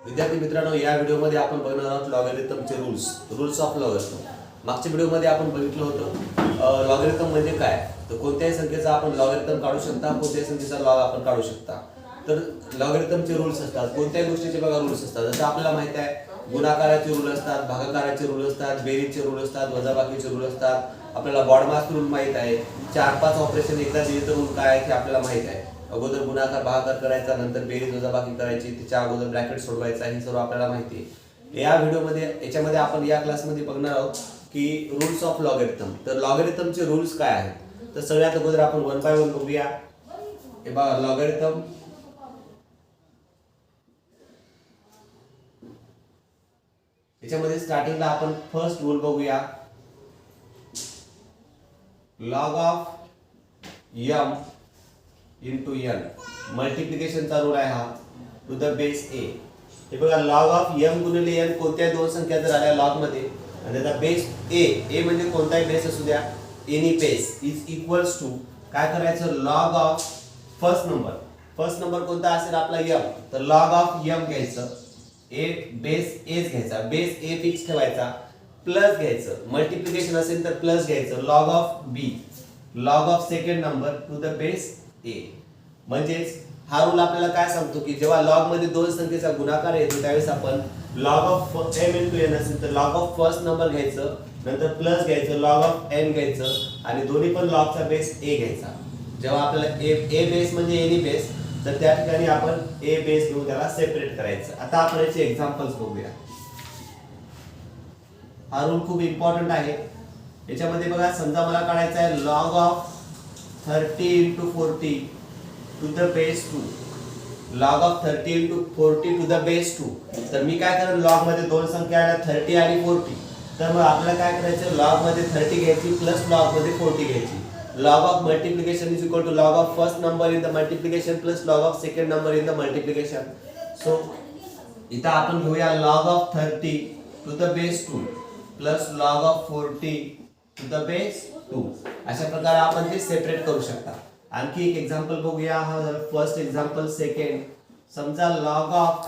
विद्यार्थी मित्रांनो, या व्हिडिओमध्ये आपण बघणार आहोत लॉगॅरिथमचे रूल्स ऑफ लॉगॅरिथम. मागच्या व्हिडिओमध्ये आपण बघितलं होतं लॉगॅरिथम म्हणजे काय, तर कोणत्याही संख्येचा आपण लॉगॅरिथम काढू शकता, कोणत्याही संख्येचा लॉग आपण काढू शकता. तर लॉगॅरिथमचे रूल्स असतात, कोणत्याही गोष्टीचे बघा रूल्स असतात. जसं आपल्याला माहिती आहे गुणाकाराचे रूल असतात, भागाकाराचे रूल असतात, बेरीजचे रूल असतात, वजाबाकीचे रूल असतात. आपल्याला बॉडमास रूल माहित आहे. 4-5 ऑपरेशन एकदा दिले तर रूल काय आहे हे आपल्याला माहित आहे. अगोदर गुणाकार भागाकार करायचा, नंतर बेरीज वजाबाकी करायची, त्याच्या अगोदर ब्रॅकेट सोडवायचा, हे सर्व आपल्याला माहिती आहे. या व्हिडिओमध्ये याच्यामध्ये आपण या क्लासमध्ये बघणार आहोत की रूल्स ऑफ लॉगॅरिथम. तर लॉगॅरिथमचे रूल्स काय आहेत, तर सगळ्यात अगोदर आपण 1 बाय 1 बघूया. हे बघा लॉगॅरिथम. याच्यामध्ये स्टार्टिंगला आपण फर्स्ट रूल बघूया. Log of m into n मल्टिप्लिकेशनचा रूल आहे हा, टू द बेस a. हे बघा लॉग ऑफ m गुणिले n कोणत्याही दोन संख्या जर आल्या लॉग मध्ये आणि त्याचा बेस a म्हणजे कोणताही बेस असू द्या, any base is equals to काय करायचं, लॉग ऑफ फर्स्ट नंबर कोणता असेल आपला m, तर लॉग ऑफ m घ्यायचं, a बेस a घ्यायचा, बेस a फिक्स ठेवायचा, प्लस घ्यायचं, मल्टिप्लिकेशन असेल तर प्लस घ्यायचं, log of b log of second number two the base a. म्हणजेच हा रूल आपल्याला काय सांगतो की जेव्हा लॉग मध्ये दोन संख्येचा गुणाकार येतो त्यावेळेस आपण log of m into n असेल तर लॉग ऑफ फर्स्ट नंबर घ्यायचं, नंतर प्लस घ्यायचं, लॉग ऑफ n घ्यायचं आणि दोन्ही पण लॉगचा बेस a घ्यायचा. जेव्हा आपल्याला a बेस म्हणजे एनी बेस, तर त्या ठिकाणी आपण a बेस घेऊन त्याला सेपरेट करायचं. आता आपण याचे एक्झाम्पल्स बघूया. हा रूल खूप इम्पॉर्टंट आहे. याच्यामध्ये बघा समजा मला काढायचा आहे log of 30 into 40 to the base 2, log of 30 into 40 to the base 2. तर मी काय करेन, लॉग मध्ये दोन संख्या आल्या 30 आणि 40, तर मग आपल्याला काय करायचं, लॉग मध्ये 30 घ्यायची प्लस लॉग मध्ये 40 घ्यायची. Log of multiplication is equal to log of first number in the multiplication plus log of second number in the multiplication. So इथं आपण घेऊया log of 30 to the base 2 plus log of 40 to the base 2. अशा प्रकारे आपण ते separate करू शकता. आणखी एक एक्झाम्पल बघूया. हा फर्स्ट एक्झाम्पल. सेकंड, समजा लॉग ऑफ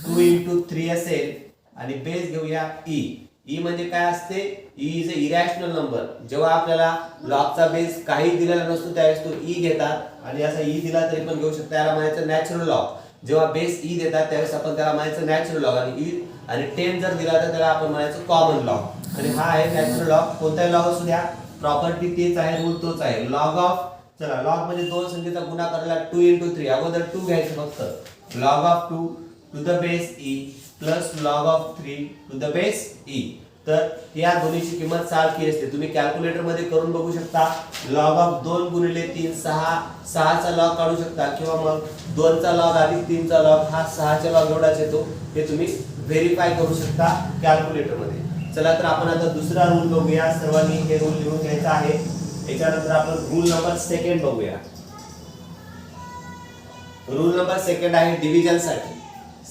2 इंटू 3 असेल आणि बेस घेऊया e म्हणजे काय असते, e is a irrational number. जेव्हा आपल्याला लॉगचा बेस काही दिलेला नसतो त्यावेळेस तो e घेतात आणि असा e दिला तरी पण घेऊ शकता, याला म्हणायचं नॅचरल लॉग. जेव्हा बेस e देतात त्यावेळेस आपण त्याला म्हणायचं नॅचरल लॉग आणि e आणि 10 जर दिला तर त्याला आपण म्हणायचं कॉमन लॉग. आणि हा आहे नॅचरल लॉग. कोणताही लॉग असू द्या, प्रॉपर्टी तेच आहे, रूल तोच आहे. लॉग ऑफ, चला लॉग मध्ये दोन संख्येचा गुणाकारला 2 इंटू 3, अगोदर 2 घ्यायचं फक्त, log of 2 to the base e plus log of 3 to the base e. तर या दोन्हीची किंमत सारखी असते. तुम्ही कॅल्क्युलेटर मध्ये करून बघू शकता. लॉग ऑफ 2 गुणिले 3 6 चा लॉग काढू शकता, किंवा मग 2 चा लॉग आणि 3 चा लॉग हा 6 चा लॉग एवढाच येतो. हे तुम्ही व्हेरीफाय करू शकता कॅल्क्युलेटर मध्ये. चला तर आपण आता दुसरा रूल बघूया. सर्वांनी हे रूल लिहून घ्यायचा आहे. याच्यानंतर आपण रूल नंबर सेकंड बघूया. रूल नंबर सेकंड आहे डिव्हिजन साठी.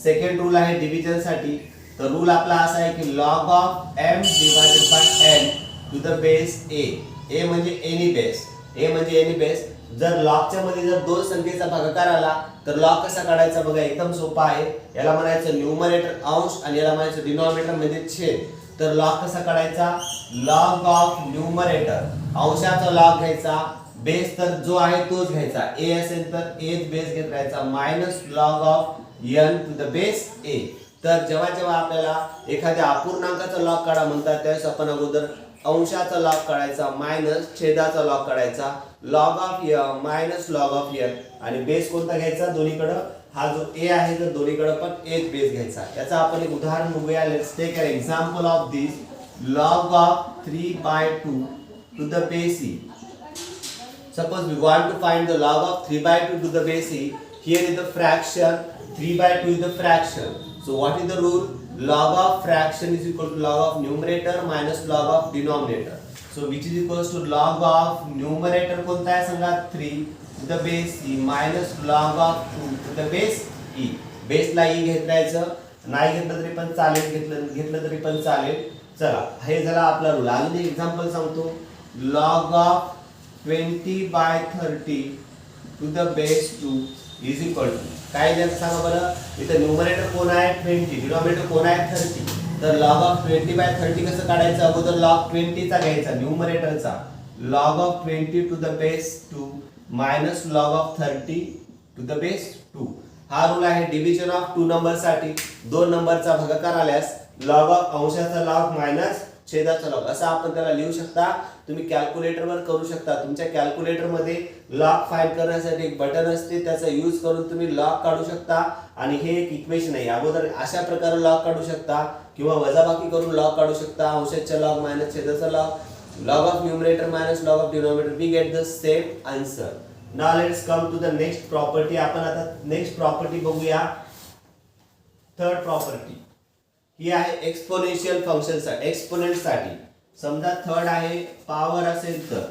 सेकंड रूल आहे डिव्हिजन साठी. तर रूल आपला असा आहे की log of m divided by n to the base a. a म्हणजे एनी बेस. a म्हणजे एनी बेस. जर लॉगच्या मध्ये जर दोन संख्येचा भागाकार आला तर लॉग कसा काढायचा बघा, एकदम सोपा आहे. याला म्हणायचं न्यूमरेटर अंश आणि याला म्हणायचं डिनॉमिनेटर म्हणजे छेद. तर लॉग कसा काढायचा, लॉग ऑफ न्यूमरेटर अंशाचा लॉग घ्यायचा, बेस तर जो आहे तोच घ्यायचा, a असेल तर a बेस घेत राहायचा, minus log of n to the base a. तर जेव्हा जेव्हा आपल्याला एखाद्या अपूर्णांकाचा लॉग काढा म्हणतात त्यावेळेस आपण अगोदर अंशाचा लॉग काढायचा मायनस छेदाचा लॉग काढायचा, log of minus log of n आणि बेस कोणता घ्यायचा दोन्हीकडे, हा जो a आहे तर दोन्हीकडे पण a बेस घ्यायचा. याचा आपण एक उदाहरण बघूया. Let's take an example of this. Log of 3/2 to the base e. Suppose we want to find the log of 3/2 to the base e. Here is the fraction, 3/2 is the fraction. So what is the rule? Log of fraction is equal to log of numerator minus log of denominator. So which is equals to log of numerator कोणता आहे सांगा, 3 to the base e minus log of 2 to the base e. बेसला e घेत राहायचं, नाही घेतलं तरी पण चालेल, घेतलं तरी पण चालेल. चला हे झाला आपला रूल. अजून एक एक्झाम्पल सांगतो. Log of 20/30 to the base 2 is equal to काय द्यायचं सांगा बरं. इथं न्यूमरेटर कोण आहे 20, डिनॉमिनेटर कोण आहे 30. तर log of 20/30 कसं काढायचं. अगोदर log 20 चा घ्यायचा न्यूमरेटरचा, log of 20 to the base 2 minus log of 30 to the base 2. हा रूल आहे डिव्हिजन ऑफ 2 नंबर साठी. 2 नंबरचा भागाकार आल्यास log of अंशाचा log मायनस छेदाचा log असं आपण त्याला लिहू शकता. तुम्ही कॅल्क्युलेटर वर करू शकता. तुमच्या कॅल्क्युलेटर मध्ये log फाइंड करण्यासाठी एक बटन असते, त्याचा यूज करून तुम्ही log काढू शकता. आणि हे एक इक्वेशन आहे. अगोदर अशा प्रकारे log काढू शकता किंवा वजाबाकी करून log काढू शकता. अंशाचा log मायनस छेदाचा log, log of numerator minus log of denominator, we get the same answer. Now let's come to the next property. आपण आता नेक्स्ट प्रॉपर्टी बघूया. थर्ड प्रॉपर्टी ही आहे एक्सपोनेन्शियल फंक्शन साठी, एक्सपोनेंट साठी. समजा थर्ड आहे पॉवर असेल तर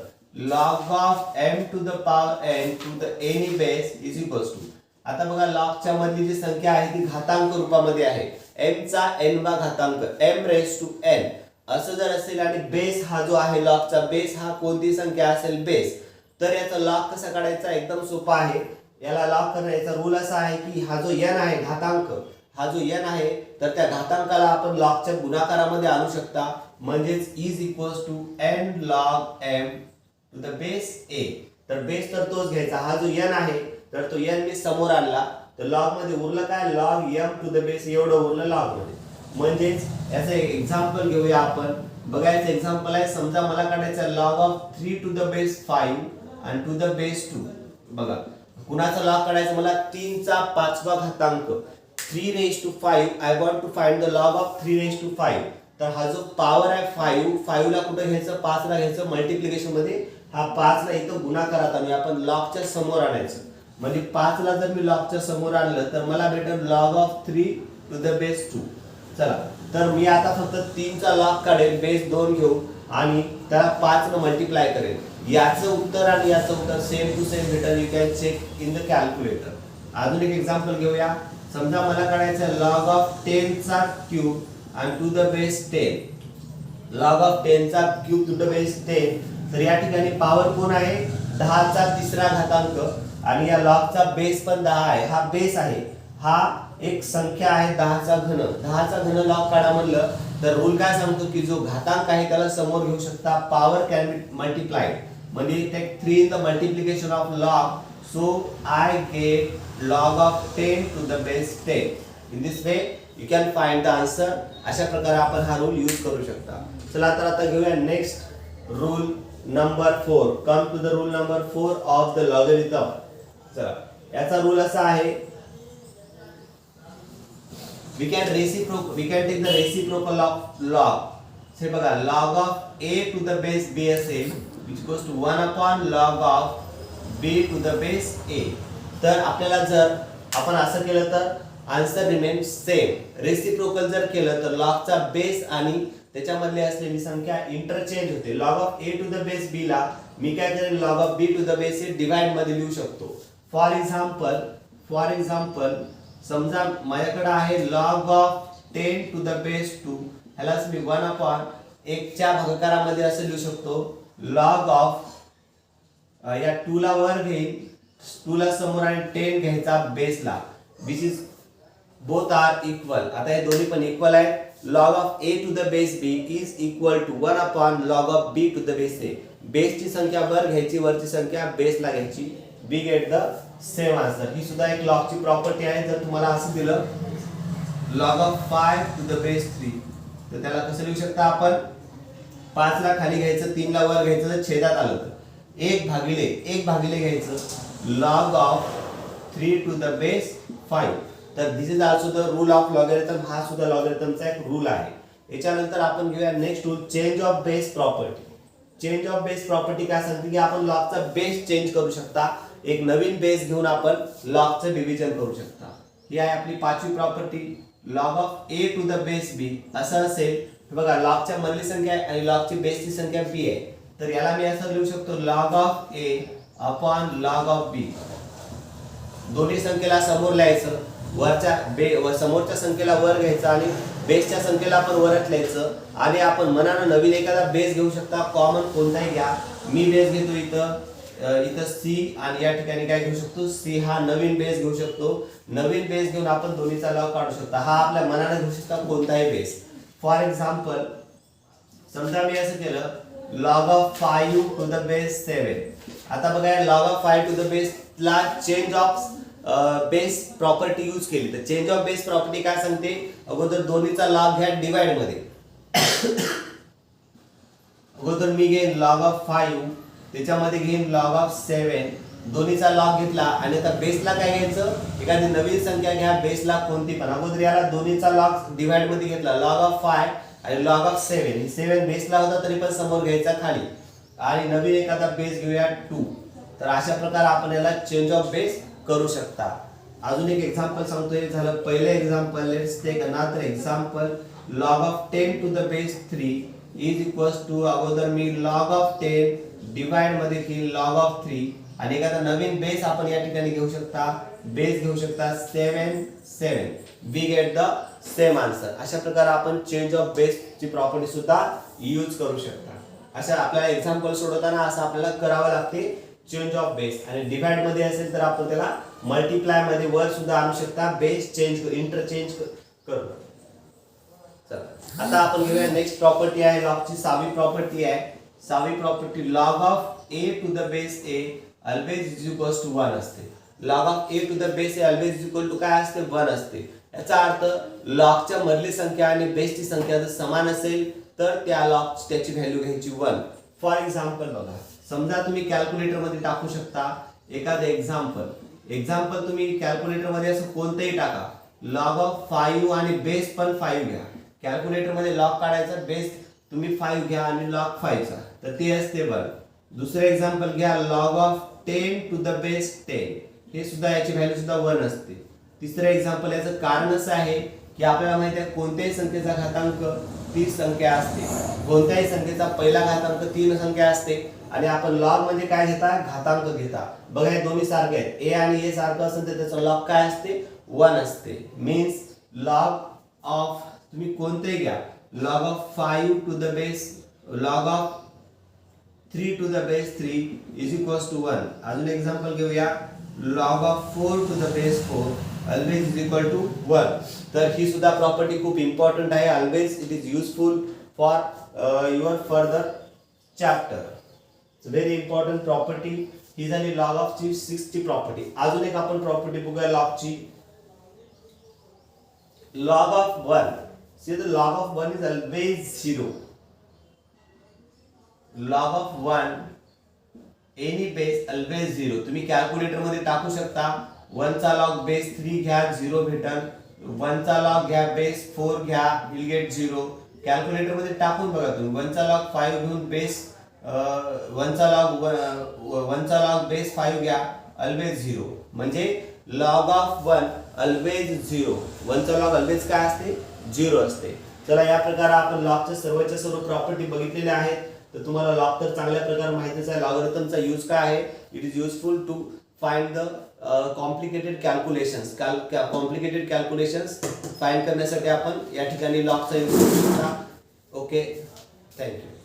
log of m to the power n to the any base is equals to. आता बघा log च्या मधली जी संख्या आहे ती घातांक रूपामध्ये आहे. m चा n वा घातांक m raised to n असं जर असेल आणि बेस हा जो आहे log चा बेस हा कोणती संख्या असेल बेस, तर याचा log कसा काढायचा एकदम सोपा आहे. याला log करण्याचा रूल असा आहे की हा जो n आहे घातांक, हा जो n आहे तर त्या घातांकाला आपण log च्या गुणाकारामध्ये आणू शकता. म्हणजेच is equals to n log m to the base a. तर बेस तर तोच घ्यायचा. हा जो n आहे तर तो n मी समोर आणला तर log मध्ये उरलं काय log m to the base एवढं उरलं log मध्ये. म्हणजेच याचं एक एक्झाम्पल घेऊया आपण. बघायचं एक्झाम्पल आहे. समजा मला काढायचं log of 3 to the base 5 आणि टू द बेस 2. बघा कुणाचा log काढायचा मला 3 चा 5वा घातांक 3 raised to 5. I want to find the log of 3 raised to 5. तर हा जो पॉवर आहे 5 ला कुठे घ्यायचं 5 ला घ्यायचं मल्टिप्लिकेशन मध्ये. हा 5 ला इथं गुणाकारात आणि आपण log च्या समोर आणायचं. म्हणजे 5 ला जर मी log च्या समोर आणलं तर मला भेटेल log of 3 to the base 2. चला तर मी आता फक्त 3 चा log काढेल बेस 2 घेऊन आणि त्याला 5 ने मल्टिप्लाय करेल. याचं उत्तर आणि याचं उत्तर सेम टू सेम भेटेल. You can check in the calculator. अजून एक एक्झाम्पल घेऊया. समजा मला काढायचं log of 10 चा cube and to the base 10. log of 10 चा क्यूब to the base 10. तर या ठिकाणी पॉवर कोण आहे 10 चा तिसरा घातांक आणि या log चा बेस पण 10 आहे. हा बेस आहे. हा एक संख्या आहे 10 चा घन. 10 चा घन log काढा म्हणलं तर रूल काय सांगतो की जो घातांक आहे त्याला समोर घेऊ शकता. Power can be multiplied. म्हणजे take 3 in the multiplication of log. So I get log of 10 to the base 10. In this way you can find the answer. अशा प्रकारे आपण हा रूल यूज करू शकता. चला तर आता घेऊया next rule number 4. Come to the rule number 4 of the logarithm. चला याचा रूल असा आहे we can take the reciprocal of log. से बघा log of a to the base b असेल which goes to 1 upon log of b to the base a. तर आपल्याला जर आपण असं केलं तर आन्सर रिमेन सेम. रेसिप्रोकल जर केलं तर log चा बेस आणि त्याच्यामधली असलेली संख्या इंटरचेंज होते. log of a to the base b ला मी काय करेन log of b to the base a divide मध्ये लिहू शकतो. फॉर एक्झाम्पल समजा माझ्याकडे आहे log of 10 to the base 2. ह्यालाच मी 1 upon 1 च्या भागाकारामध्ये असं लिहू शकतो. log of या 2 ला वर घेईन, 2 ला समोर आणि 10 घ्यायचा बेसला, which is both are equal. आता हे दोन्ही पण इक्वल आहे. log of a to the base b is equal to 1 upon log of b to the base a. बेसची संख्या वर घ्यायची, वरची संख्या बेसला घ्यायची. we get the same answer. ही सुद्धा एक log ची प्रॉपर्टी आहे. जर तुम्हाला असं दिलं log of 5 to the base 3 तर त्याला कसं लिहू शकता आपण 5 ला खाली घ्यायचं, 3 ला वर घ्यायचं, तर छेदात आलं तर 1 भागिले घ्यायचं log of 3 to the base 5. तर this is also the rule of logarithm. हा सुद्धा लॉगरिथमचा एक रूल आहे. याच्यानंतर आपण घेऊया next rule change of base property. Change of base property काय सांगते की आपण लॉगचा बेस चेंज करू शकता. एक नवीन बेस घेऊन आपण लॉगचं डिव्हिजन करू शकता. ही आहे आपली पाचवी property. log of a to the base b असं असेल बघा लॉगच्या मधली संख्या आहे आणि लॉगची बेसची संख्या b आहे. तर याला मी असं लिहू शकतो log of a upon log of b. दोन्ही संख्येला समोर लिहायचं, वरच्या समोरच्या संख्येला वर घ्यायचं आणि बेसच्या संख्येला आपण वरच लिहायचं. आणि आपण मनानं नवीन एखादा बेस घेऊ शकता. कॉमन कोणताही घ्या. मी बेस घेतो इथं इथं सी आणि या ठिकाणी काय घेऊ शकतो, सी हा नवीन बेस घेऊ शकतो. नवीन बेस घेऊन आपण दोन्हीचा लॉग काढू शकतो. हा आपल्या मनाने घेऊ शकता कोणताही बेस. फॉर एक्झाम्पल समजा मी असं केलं log of 5 to the base 7. आता बघा log of 5 to the base ला change of base property use केली. तर चेंज ऑफ बेस प्रॉपर्टी काय सांगते, अगोदर दोन्हीचा लॉग घ्या डिवाइड मध्ये. अगोदर मी घेईन लॉग ऑफ 5 त्याच्यामध्ये घेईन लॉग ऑफ 7, दोन्हीचा लॉग घेतला आणि आता बेसला काय घ्यायचं, एखादी नवीन संख्या घ्या बेसला कोणती पण. अगोदर याला दोन्हीचा लॉग डिवाइड मध्ये घेतला लॉग ऑफ 5 आणि लॉग ऑफ 7. 7 बेसला होता तरी पण समोर घ्यायचा खाली आणि नवीन एखादा बेस घेऊया 2. तर अशा प्रकारे आपण याला चेंज ऑफ बेस करू शकता. अजून एक एक्झाम्पल सांगतो. हे झालं पहिलं example. Let's take another example. Log of 10 to the base 3 is equals to, अगोदर मी लॉग ऑफ 10 डिवाइड मध्ये घेईल लॉग ऑफ 3 आणि एखादा नवीन बेस आपण या ठिकाणी घेऊ शकता. बेस घेऊ शकता 7. We get the same answer. अशा प्रकारे आपण चेंज ऑफ बेस ची प्रॉपर्टी सुद्धा यूज करू शकता. अशा आपल्याला एक्झाम्पल सोडवताना असं आपल्याला करावं लागते चेंज ऑफ बेस. आणि डिवाइड मध्ये असेल तर आपण त्याला मल्टिप्लाय मध्ये वर सुद्धा आणू शकता. बेस चेंज इंटरचेंज करू. आता आपण घेऊया नेक्स्ट प्रॉपर्टी आहे लॉगची 6वी प्रॉपर्टी आहे. 6वी property log of a to the base a always is equal to 1 असते. Log of a to the base a always is equal to काय असते, 1 असते. याचा अर्थ लॉगच्या मधली संख्या आणि बेसची संख्या जर समान असेल तर त्या लॉग त्याची व्हॅल्यू घ्यायची 1. फॉर एक्झाम्पल बघा, समजा तुम्ही कॅल्क्युलेटर मध्ये टाकू शकता एखादं एक्झाम्पल तुम्ही कॅल्क्युलेटर मध्ये असं कोणतेही टाका. लॉग ऑफ 5 आणि बेस पण 5 घ्या. कॅल्क्युलेटर मध्ये लॉग काढायचा, बेस तुम्ही 5 घ्या आणि लॉग 5 चा, तर ते असते 1. दुसरं एक्झाम्पल घ्या log of 10 to the base 10. हे सुद्धा याची व्हॅल्यू सुद्धा 1 असते. तिसरं एक्झाम्पल, याचं कारण असं आहे की आपल्याला माहिती आहे कोणत्याही संख्येचा घातांक 30 संख्या असते. कोणत्याही संख्येचा पहिला घातांक 3 संख्या असते आणि आपण लॉग म्हणजे काय घेता, घातांक घेता. बघा हे दोन्ही सारखे आहेत. ए आणि ए सारखं असेल तर त्याचा लॉग काय असते, 1 असते. मीन्स लॉग ऑफ तुम्ही कोणते घ्या, log of 5 to the base, log of 3 to the base 3 is equals to 1. अजून एक्झाम्पल घेऊया log of 4 to the base 4 always is equal to 1. तर ही सुद्धा प्रॉपर्टी खूप इम्पॉर्टंट आहे. Always it is useful for your further chapter. It's very important property. ही झाली log of ची 6th प्रॉपर्टी. अजून एक आपण प्रॉपर्टी बघूया लॉगची. Log of 1. See the log of 1 is always 0. Log of 1 any base always 0. तुम्ही कॅल्क्युलेटर मध्ये टाकू शकता. 1 चा लॉग बेस 3 घ्या 0 भेटल. 1 चा लॉग घ्या बेस 4 घ्या विल गेट 0. कॅल्क्युलेटर मध्ये टाकून बघा तुम्ही. 1 चा लॉग 5 घेऊन बेस 1 चा लॉग बेस 5 घ्या ऑलवेज 0. म्हणजे लॉग ऑफ 1 ऑलवेज 0. 1 चा लॉग ऑलवेज काय असते, 0 असते. चला या प्रकारे आपण लॉगच्या सर्व प्रॉपर्टी बघितलेल्या आहेत. तर तुम्हाला लॉग तर चांगल्या प्रकारे माहितीच आहे. लॉगरिथमचा यूज काय आहे, it is useful to find the complicated calculations. Complicated calculations find करण्यासाठी आपण या ठिकाणी लॉगचा यूज करू शकता. Okay, thank you.